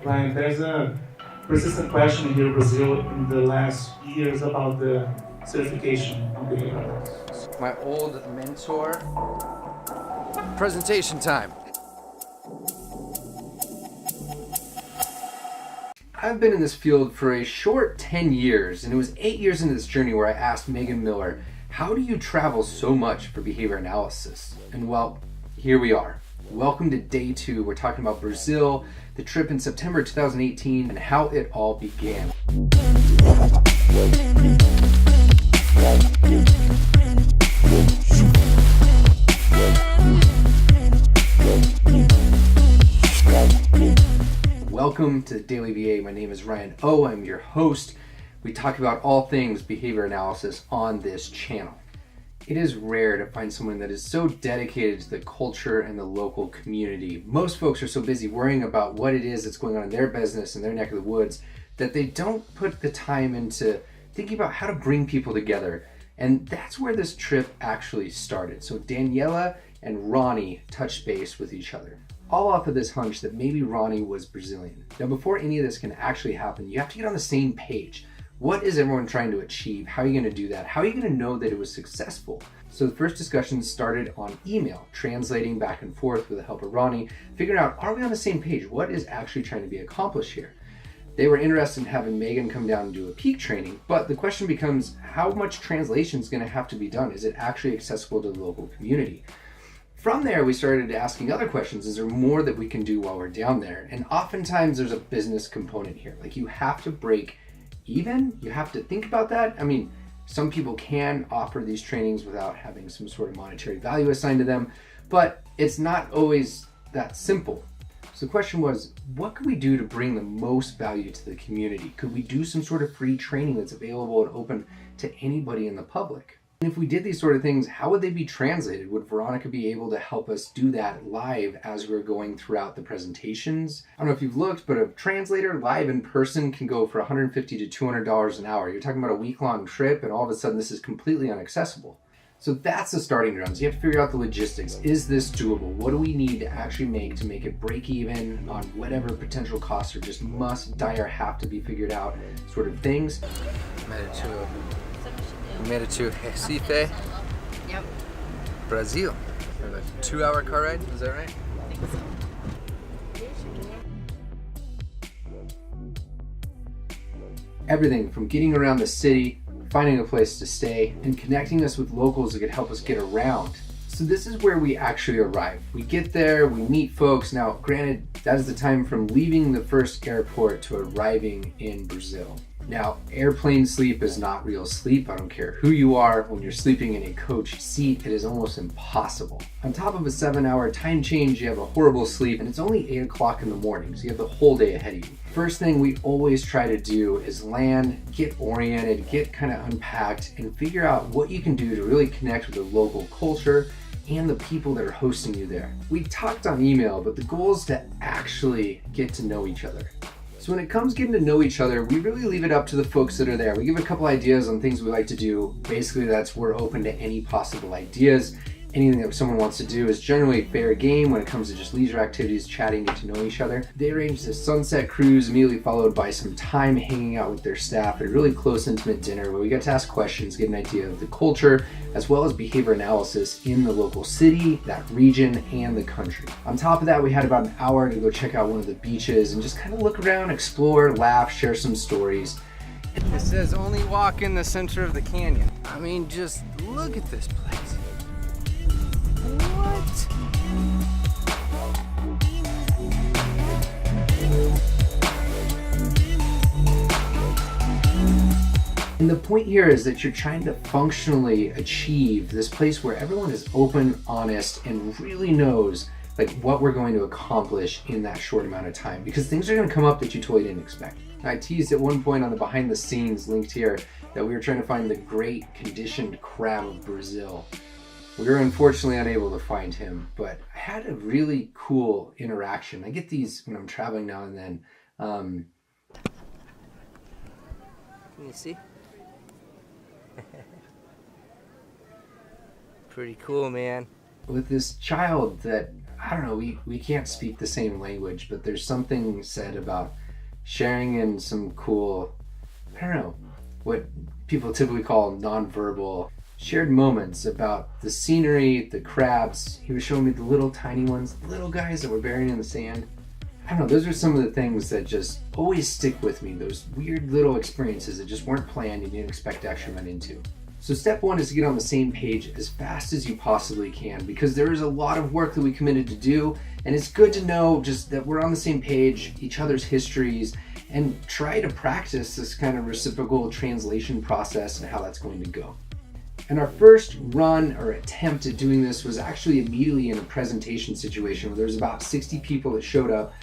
Ryan, there's a persistent question here in Brazil in the last years about the certification of behavior analysts. My old mentor. Presentation time. I've been in this field for a short 10 years, and it was 8 years into this journey where I asked Megan Miller, how do you travel so much for behavior analysis? And well, here we are. Welcome to day 2. We're talking about Brazil, the trip in September 2018, and how it all began. Welcome to the Daily VA. My name is Ryan O. I'm your host. We talk about all things behavior analysis on this channel. It is rare to find someone that is so dedicated to the culture and the local community. Most folks are so busy worrying about what it is that's going on in their business and their neck of the woods that they don't put the time into thinking about how to bring people together. And that's where this trip actually started. So Daniela and Roni touched base with each other, all off of this hunch that maybe Roni was Brazilian. Now, before any of this can actually happen, you have to get on the same page. What is everyone trying to achieve? How are you going to do that? How are you going to know that it was successful? So the first discussion started on email, translating back and forth with the help of Roni, figuring out, are we on the same page? What is actually trying to be accomplished here? They were interested in having Megan come down and do a peak training, but the question becomes, how much translation is going to have to be done? Is it actually accessible to the local community? From there, we started asking other questions. Is there more that we can do while we're down there? And oftentimes there's a business component here. Like, you have to break even, you have to think about that. I mean, some people can offer these trainings without having some sort of monetary value assigned to them, but it's not always that simple. So the question was, what could we do to bring the most value to the community? Could we do some sort of free training that's available and open to anybody in the public? And if we did these sort of things, how would they be translated? Would Veronica be able to help us do that live as we're going throughout the presentations? I don't know if you've looked, but a translator live in person can go for $150 to $200 an hour. You're talking about a week-long trip, and all of a sudden this is completely inaccessible. So that's the starting grounds. You have to figure out the logistics. Is this doable? What do we need to actually make to make it break even on whatever potential costs or just must, dire, have to be figured out sort of things? We made it to Recife, Yep. Brazil. We have a 2-hour car ride, is that right? I think so. Everything from getting around the city, finding a place to stay, and connecting us with locals that could help us get around. So this is where we actually arrive. We get there, we meet folks. Now, granted, that is the time from leaving the first airport to arriving in Brazil. Now, airplane sleep is not real sleep. I don't care who you are. When you're sleeping in a coach seat, it is almost impossible. On top of a 7-hour time change, you have a horrible sleep, and it's only 8 o'clock in the morning, so you have the whole day ahead of you. First thing we always try to do is land, get oriented, get kind of unpacked, and figure out what you can do to really connect with the local culture and the people that are hosting you there. We talked on email, but the goal is to actually get to know each other. So when it comes getting to know each other, we really leave it up to the folks that are there. We give a couple ideas on things we like to do. Basically, we're open to any possible ideas. Anything that someone wants to do is generally fair game when it comes to just leisure activities, chatting, get to know each other. They arranged a sunset cruise, immediately followed by some time hanging out with their staff at a really close, intimate dinner where we got to ask questions, get an idea of the culture, as well as behavior analysis in the local city, that region, and the country. On top of that, we had about an hour to go check out one of the beaches and just kind of look around, explore, laugh, share some stories. It says only walk in the center of the canyon. I mean, just look at this place. What? And the point here is that you're trying to functionally achieve this place where everyone is open, honest, and really knows like what we're going to accomplish in that short amount of time, because things are going to come up that you totally didn't expect. I teased at one point on the behind the scenes linked here that we were trying to find the great conditioned crab of Brazil. We were unfortunately unable to find him, but I had a really cool interaction. I get these when I'm traveling now and then. Can you see? Pretty cool, man. With this child that I don't know, we can't speak the same language, but there's something said about sharing in some cool, I don't know, what people typically call nonverbal shared moments about the scenery, the crabs. He was showing me the little tiny ones, the little guys that were buried in the sand. I don't know, those are some of the things that just always stick with me, those weird little experiences that just weren't planned and you didn't expect to actually run into. So step one is to get on the same page as fast as you possibly can, because there is a lot of work that we committed to do, and it's good to know just that we're on the same page, each other's histories, and try to practice this kind of reciprocal translation process and how that's going to go. And our first run or attempt at doing this was actually immediately in a presentation situation where there was about 60 people that showed up,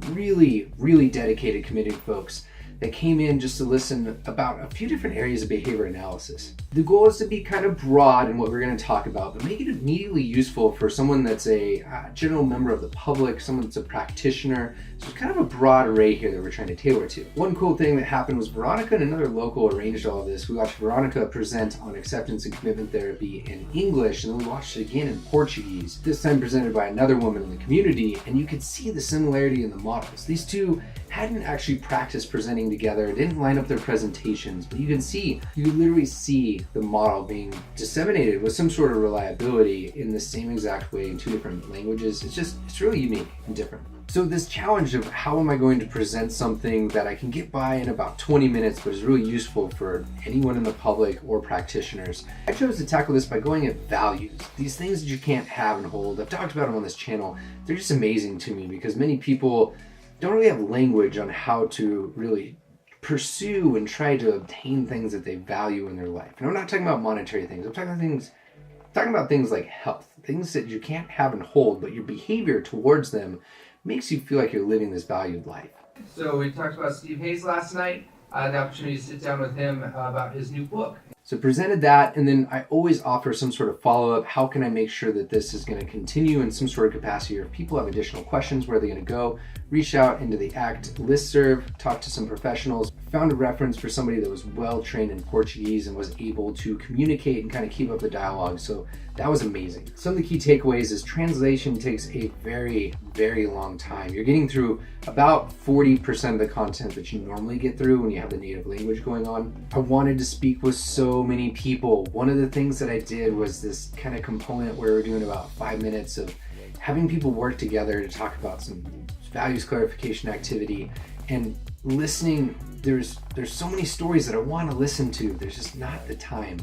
really, really dedicated, committed folks that came in just to listen about a few different areas of behavior analysis. The goal is to be kind of broad in what we're going to talk about, but make it immediately useful for someone that's a general member of the public, someone that's a practitioner. So it's kind of a broad array here that we're trying to tailor to. One cool thing that happened was Veronica and another local arranged all of this. We watched Veronica present on acceptance and commitment therapy in English, and then we watched it again in Portuguese, this time presented by another woman in the community, and you could see the similarity in the models. These two hadn't actually practiced presenting together, didn't line up their presentations, but you can literally see the model being disseminated with some sort of reliability in the same exact way in two different languages. It's really unique and different. So this challenge of how am I going to present something that I can get by in about 20 minutes but is really useful for anyone in the public or practitioners, I chose to tackle this by going at values. These things that you can't have and hold. I've talked about them on this channel. They're just amazing to me because many people don't really have language on how to really pursue and try to obtain things that they value in their life. And I'm not talking about monetary things. I'm talking about things like health, things that you can't have and hold, but your behavior towards them makes you feel like you're living this valued life. So we talked about Steve Hayes last night, the opportunity to sit down with him about his new book. So presented that, and then I always offer some sort of follow-up. How can I make sure that this is going to continue in some sort of capacity, or if people have additional questions, where are they going to go? Reach out into the ACT listserv, talk to some professionals, found a reference for somebody that was well trained in Portuguese and was able to communicate and kind of keep up the dialogue. So that was amazing. Some of the key takeaways is translation takes a very, very long time. You're getting through about 40% of the content that you normally get through when you have the native language going on. I wanted to speak with so many people. One of the things that I did was this kind of component where we're doing about 5 minutes of having people work together to talk about some values clarification activity and listening. There's so many stories that I want to listen to. There's just not the time.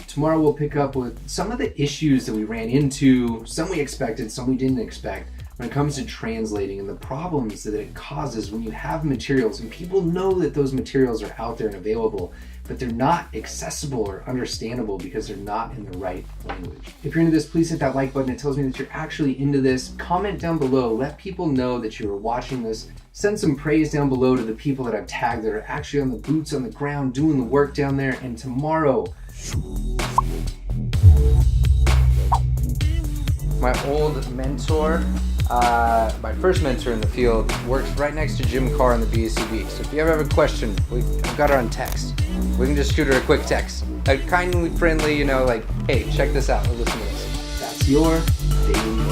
Tomorrow we'll pick up with some of the issues that we ran into, some we expected, some we didn't expect, when it comes to translating and the problems that it causes when you have materials and people know that those materials are out there and available, but they're not accessible or understandable because they're not in the right language. If you're into this, please hit that like button. It tells me that you're actually into this. Comment down below. Let people know that you are watching this. Send some praise down below to the people that I've tagged that are actually on the boots on the ground doing the work down there. And tomorrow, my old mentor, my first mentor in the field, works right next to Jim Carr in the BACB. So if you ever have a question, I've got her on text. We can just shoot her a quick text. Kindly, friendly, like, hey, check this out, or listen to this. That's your daily